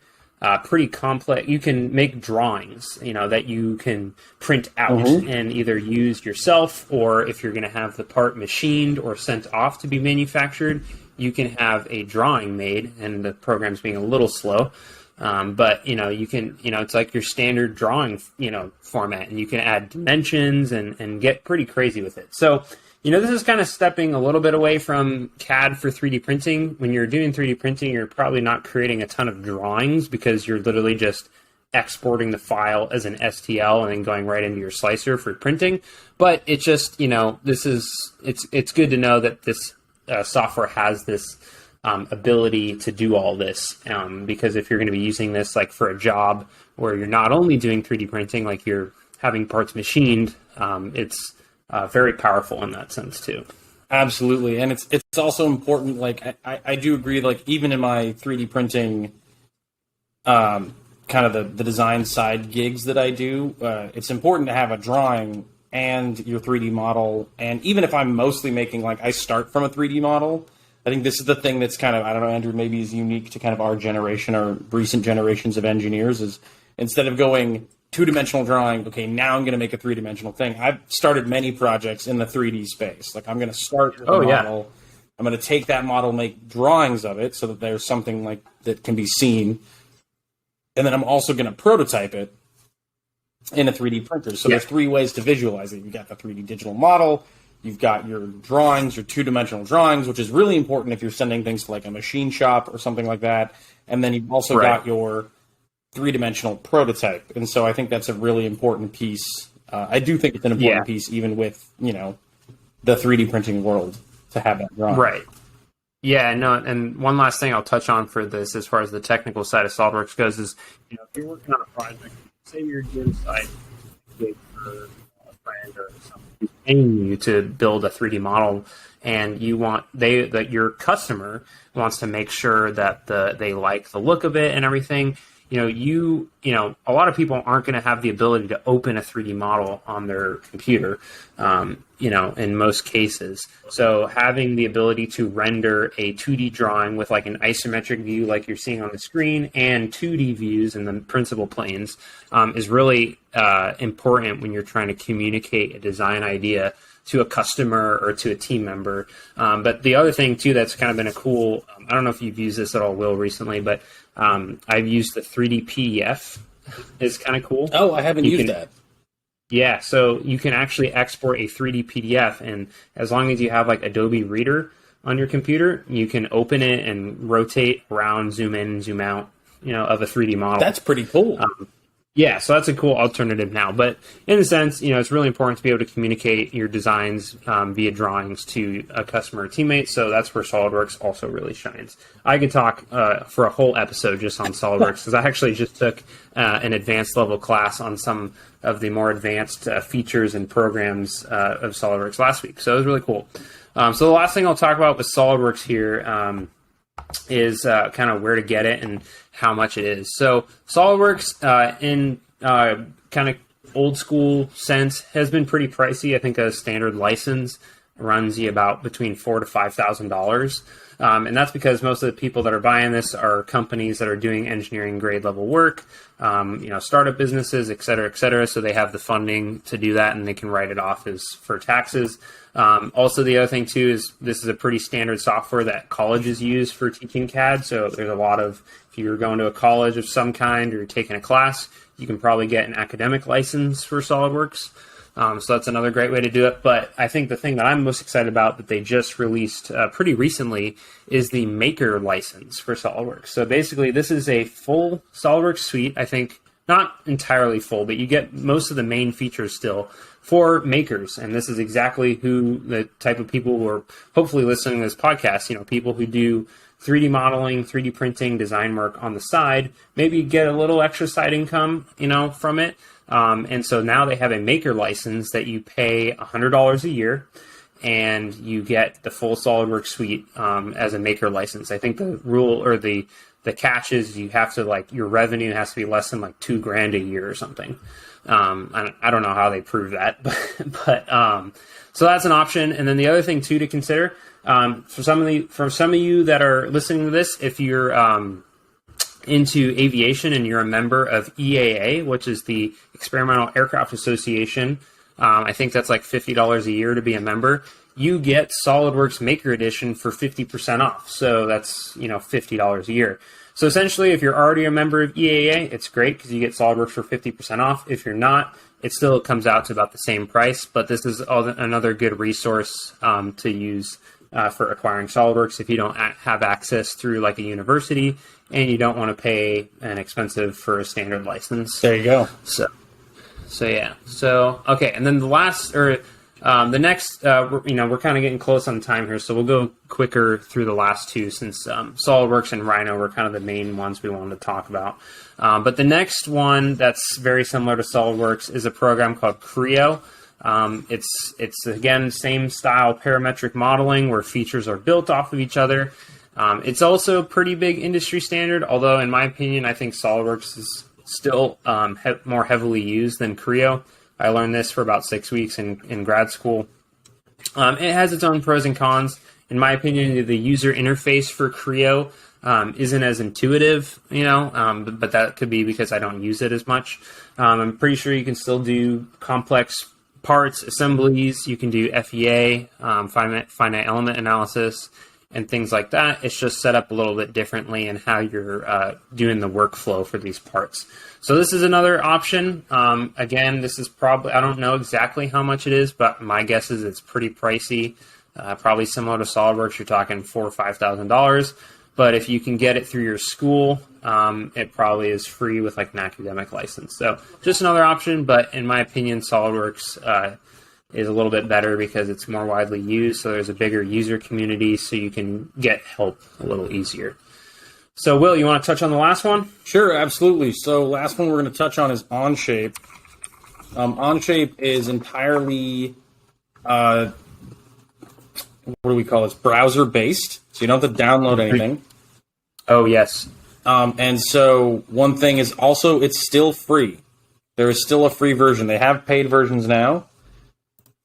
pretty complex. You can make drawings, that you can print out and either use yourself, or if you're going to have the part machined or sent off to be manufactured, you can have a drawing made, and the program's being a little slow. But you can, it's like your standard drawing, format, and you can add dimensions and get pretty crazy with it. So, this is kind of stepping a little bit away from CAD for 3D printing. When you're doing 3D printing, you're probably not creating a ton of drawings because you're literally just exporting the file as an STL and then going right into your slicer for printing. But it's just, it's good to know that this software has this ability to do all this, because if you're going to be using this like for a job where you're not only doing 3D printing, like you're having parts machined, it's very powerful in that sense too. Absolutely. And it's also important, like I do agree, like even in my 3D printing, kind of the design side gigs that I do, it's important to have a drawing and your 3D model. And even if I'm mostly making, like I start from a 3D model, I think this is the thing that's kind of, I don't know, Andrew, maybe is unique to kind of our generation or recent generations of engineers, is instead of going two-dimensional drawing, okay, now I'm going to make a three-dimensional thing. I've started many projects in the 3D space. Like I'm going to start with a model. I'm going to take that model, make drawings of it so that there's something like that can be seen. And then I'm also going to prototype it in a 3D printer. So there's three ways to visualize it. You've got the 3D digital model, you've got your drawings, your two-dimensional drawings, which is really important if you're sending things to like a machine shop or something like that. And then you've also got your three-dimensional prototype. And so I think that's a really important piece. I do think it's an important piece, even with, the 3D printing world, to have that drawing. Right. Yeah, no, and one last thing I'll touch on for this, as far as the technical side of SolidWorks goes, is, if you're working on a project, say you're doing side gig for a friend or something who's paying you to build a 3D model, and that your customer wants to make sure that they like the look of it and everything. A lot of people aren't going to have the ability to open a 3D model on their computer, in most cases. So having the ability to render a 2D drawing with like an isometric view like you're seeing on the screen and 2D views in the principal planes is really important when you're trying to communicate a design idea to a customer or to a team member. But the other thing too that's kind of been a cool, I don't know if you've used this at all, Will, recently, but I've used the 3D PDF. It's kind of cool. Oh, I haven't used that. Yeah, so you can actually export a 3D PDF, and as long as you have like Adobe Reader on your computer, you can open it and rotate around, zoom in, zoom out, of a 3D model. That's pretty cool. Yeah, so that's a cool alternative now. But in a sense, it's really important to be able to communicate your designs via drawings to a customer or teammate. So that's where SolidWorks also really shines. I could talk for a whole episode just on SolidWorks because I actually just took an advanced level class on some of the more advanced features and programs of SolidWorks last week. So it was really cool. So the last thing I'll talk about with SolidWorks here is kind of where to get it and how much it is. So SolidWorks in kind of old school sense has been pretty pricey. I think a standard license runs you about between $4,000 to $5,000. And that's because most of the people that are buying this are companies that are doing engineering grade level work, startup businesses, et cetera, et cetera. So they have the funding to do that and they can write it off as for taxes. Also, the other thing too is this is a pretty standard software that colleges use for teaching CAD. So there's a lot of, if you're going to a college of some kind or you're taking a class, you can probably get an academic license for SolidWorks. So that's another great way to do it. But I think the thing that I'm most excited about that they just released pretty recently is the Maker license for SolidWorks. So basically, this is a full SolidWorks suite. I think not entirely full, but you get most of the main features still for makers. And this is exactly who the type of people who are hopefully listening to this podcast, people who do 3D modeling, 3D printing, design work on the side, maybe get a little extra side income, from it. And so now they have a maker license that you pay $100 a year and you get the full SolidWorks suite as a maker license. I think the rule or the catch is you have to your revenue has to be less than $2,000 a year or something. I don't know how they prove that, but so that's an option. And then the other thing too to consider for some of you that are listening to this, if you're into aviation and you're a member of EAA, which is the Experimental Aircraft Association, I think that's $50 a year to be a member. You get SolidWorks Maker Edition for 50% off. So that's $50 a year. So essentially, if you're already a member of EAA, it's great because you get SolidWorks for 50% off. If you're not, it still comes out to about the same price. But this is another good resource to use for acquiring SolidWorks if you don't have access through a university and you don't want to pay an expensive for a standard license. There you go. So yeah. So okay, and then the next, we're kind of getting close on time here, so we'll go quicker through the last two since SolidWorks and Rhino were kind of the main ones we wanted to talk about. But the next one that's very similar to SolidWorks is a program called Creo. It's again, same style parametric modeling where features are built off of each other. It's also pretty big industry standard, although in my opinion, I think SolidWorks is still more heavily used than Creo. I learned this for about 6 weeks in grad school. It has its own pros and cons. In my opinion, the user interface for Creo isn't as intuitive, but that could be because I don't use it as much. I'm pretty sure you can still do complex parts, assemblies. You can do FEA, finite element analysis, and things like that. It's just set up a little bit differently in how you're doing the workflow for these parts. So this is another option. Again, this is probably, I don't know exactly how much it is, but my guess is it's pretty pricey. Probably similar to SolidWorks, you're talking $4,000 or $5,000. But if you can get it through your school, it probably is free with an academic license. So just another option, but in my opinion, SolidWorks is a little bit better because it's more widely used. So there's a bigger user community, so you can get help a little easier. So, Will, you want to touch on the last one? Sure, absolutely. So, last one we're going to touch on is OnShape. OnShape is entirely, what do we call it? It's browser-based, so you don't have to download anything. Oh, yes. And so, one thing is also, it's still free. There is still a free version. They have paid versions now,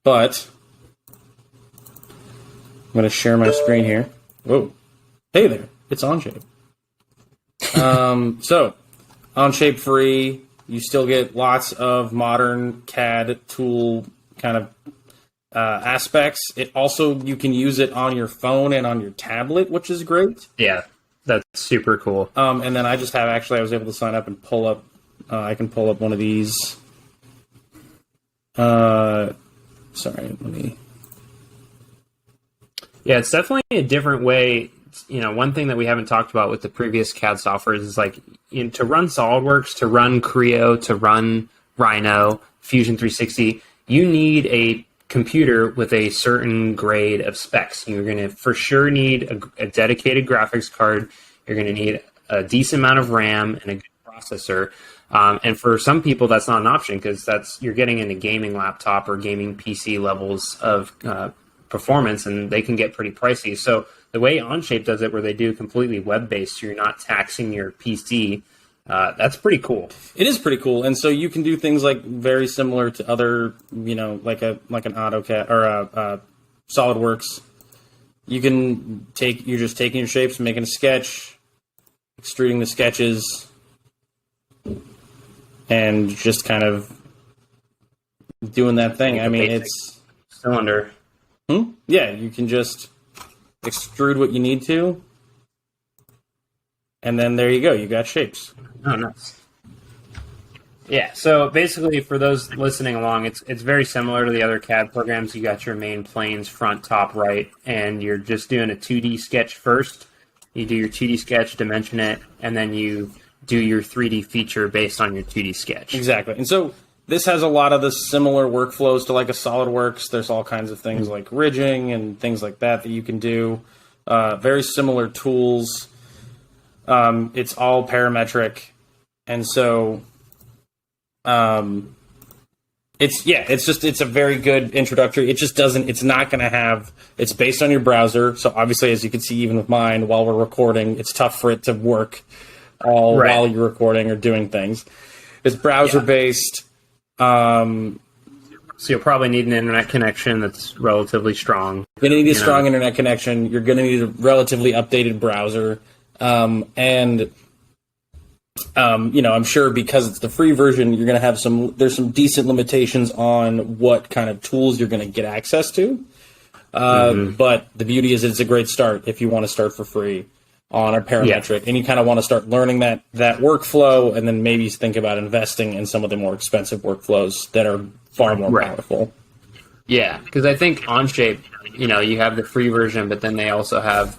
but I'm going to share my screen here. Whoa. Hey there, it's OnShape. So, OnShape free, you still get lots of modern CAD tool kind of aspects. It also, you can use it on your phone and on your tablet, which is great. Yeah, that's super cool. And then I was able to sign up and pull up, I can pull up one of these. Sorry, let me. Yeah, it's definitely a different way one thing that we haven't talked about with the previous CAD softwares is like to run SolidWorks, to run Creo, to run Rhino, Fusion 360, you need a computer with a certain grade of specs. You're going to for sure need a dedicated graphics card. You're going to need a decent amount of RAM and a good processor. And for some people, that's not an option because you're getting into gaming laptop or gaming PC levels of performance, and they can get pretty pricey. So the way OnShape does it, where they do completely web-based, so you're not taxing your PC, that's pretty cool. It is pretty cool, and so you can do things like very similar to other, like an AutoCAD or a SolidWorks. You're just taking your shapes, making a sketch, extruding the sketches, and just kind of doing that thing. I mean, it's cylinder. Yeah, you can just extrude what you need to, and then there you go. You got shapes. Oh, nice. Yeah, so basically for those listening along, it's very similar to the other CAD programs. You got your main planes, front, top, right, and you're just doing a 2D sketch first. You do your 2D sketch, dimension it, and then you do your 3D feature based on your 2D sketch. Exactly. And so this has a lot of the similar workflows to like a SolidWorks. There's all kinds of things like ridging and things like that you can do. Very similar tools. It's all parametric. And so it's a very good introductory. It's not going to have, it's based on your browser. So obviously, as you can see, even with mine, while we're recording, it's tough for it to work while you're recording or doing things. It's browser based. So you'll probably need an internet connection that's relatively strong. You're going to need a strong internet connection. You're going to need a relatively updated browser. I'm sure because it's the free version, you're going to have there's some decent limitations on what kind of tools you're going to get access to. But the beauty is it's a great start if you want to start for free on a parametric, and you kind of want to start learning that workflow, and then maybe think about investing in some of the more expensive workflows that are far more powerful. Yeah, because I think OnShape, you have the free version, but then they also have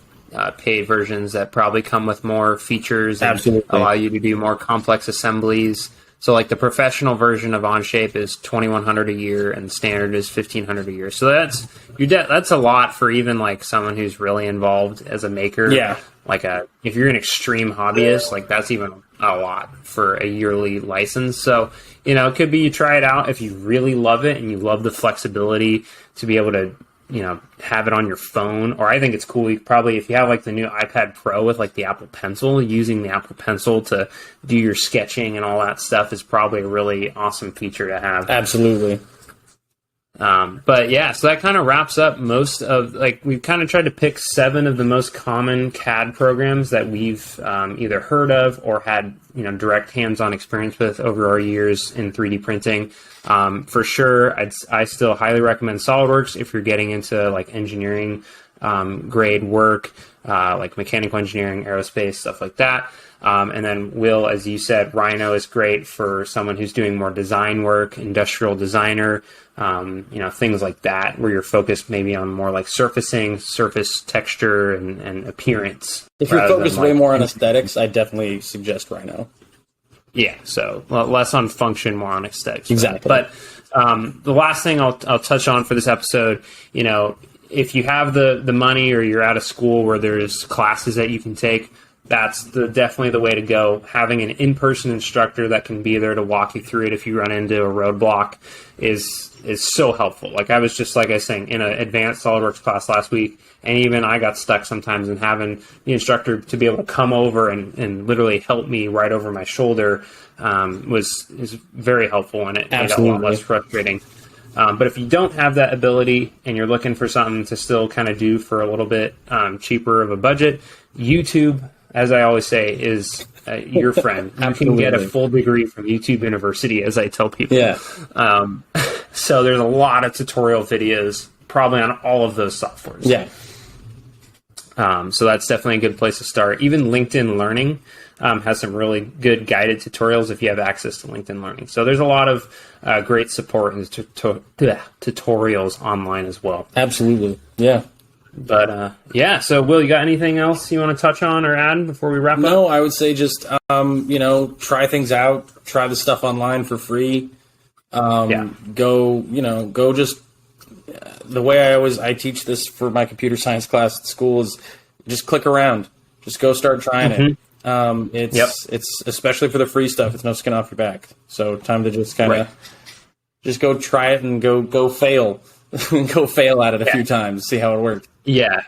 paid versions that probably come with more features and allow you to do more complex assemblies. So like the professional version of OnShape is $2,100 a year and standard is $1,500 a year. So that's a lot for even like someone who's really involved as a maker. Yeah. If you're an extreme hobbyist, like that's even a lot for a yearly license. So, it could be you try it out if you really love it and you love the flexibility to be able to, have it on your phone. Or I think it's cool. You probably, if you have like the new iPad Pro with like the Apple Pencil, using the Apple Pencil to do your sketching and all that stuff is probably a really awesome feature to have. Absolutely. But yeah, so that kind of wraps up most of, we've kind of tried to pick 7 of the most common CAD programs that we've either heard of or had, direct hands-on experience with over our years in 3D printing. For sure, I still highly recommend SolidWorks if you're getting into like engineering grade work, like mechanical engineering, aerospace, stuff like that. And then Will, as you said, Rhino is great for someone who's doing more design work, industrial designer, things like that, where you're focused maybe on more like surfacing, surface texture, and appearance. If you're focused way more on aesthetics, I definitely suggest Rhino. Yeah, so less on function, more on aesthetics. Exactly. But the last thing I'll touch on for this episode, if you have the money or you're out of school where there's classes that you can take, that's definitely the way to go. Having an in-person instructor that can be there to walk you through it if you run into a roadblock is so helpful. Like I was just, like I was saying, in an advanced SolidWorks class last week, and even I got stuck sometimes, and having the instructor to be able to come over and literally help me right over my shoulder is very helpful, and it made it a lot less frustrating. But if you don't have that ability and you're looking for something to still kind of do for a little bit cheaper of a budget, YouTube, as I always say, is your friend. You can get a full degree from YouTube University, as I tell people. Yeah. So there's a lot of tutorial videos, probably on all of those softwares. Yeah. So that's definitely a good place to start. Even LinkedIn Learning has some really good guided tutorials if you have access to LinkedIn Learning. So there's a lot of great support and tutorials online as well. Absolutely. Yeah. Yeah. So, Will, you got anything else you want to touch on or add before we wrap up? No, I would say just try things out, try the stuff online for free. Go just the way I teach this for my computer science class at school is just click around, just go start trying it. It's especially for the free stuff. It's no skin off your back. So time to just kind of just go try it and go fail, go fail at it a few times, see how it works. Yeah.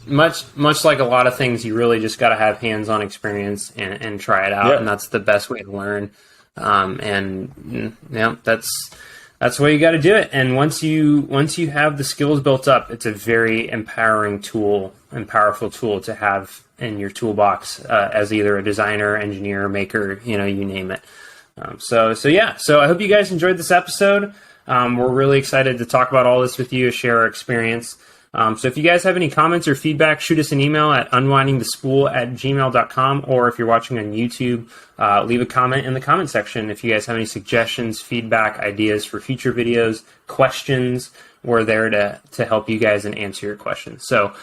Much like a lot of things, you really just got to have hands-on experience and try it out, and that's the best way to learn. That's the way you got to do it. And once you have the skills built up, it's a very empowering tool and powerful tool to have in your toolbox as either a designer, engineer, maker, you name it. So I hope you guys enjoyed this episode. We're really excited to talk about all this with you, share our experience. So if you guys have any comments or feedback, shoot us an email at unwindingthespool@gmail.com, or if you're watching on YouTube, leave a comment in the comment section. If you guys have any suggestions, feedback, ideas for future videos, questions, we're there to help you guys and answer your questions. So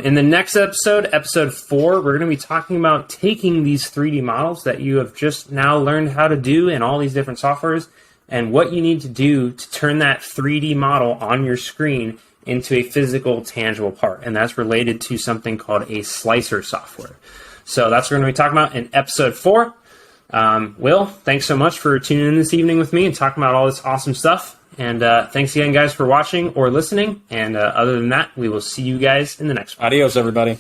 in the next episode 4, we're going to be talking about taking these 3D models that you have just now learned how to do in all these different softwares and what you need to do to turn that 3D model on your screen into a physical, tangible part. And that's related to something called a slicer software. So that's what we're going to be talking about in episode 4. Will, thanks so much for tuning in this evening with me and talking about all this awesome stuff. And thanks again, guys, for watching or listening. And other than that, we will see you guys in the next one. Adios, everybody.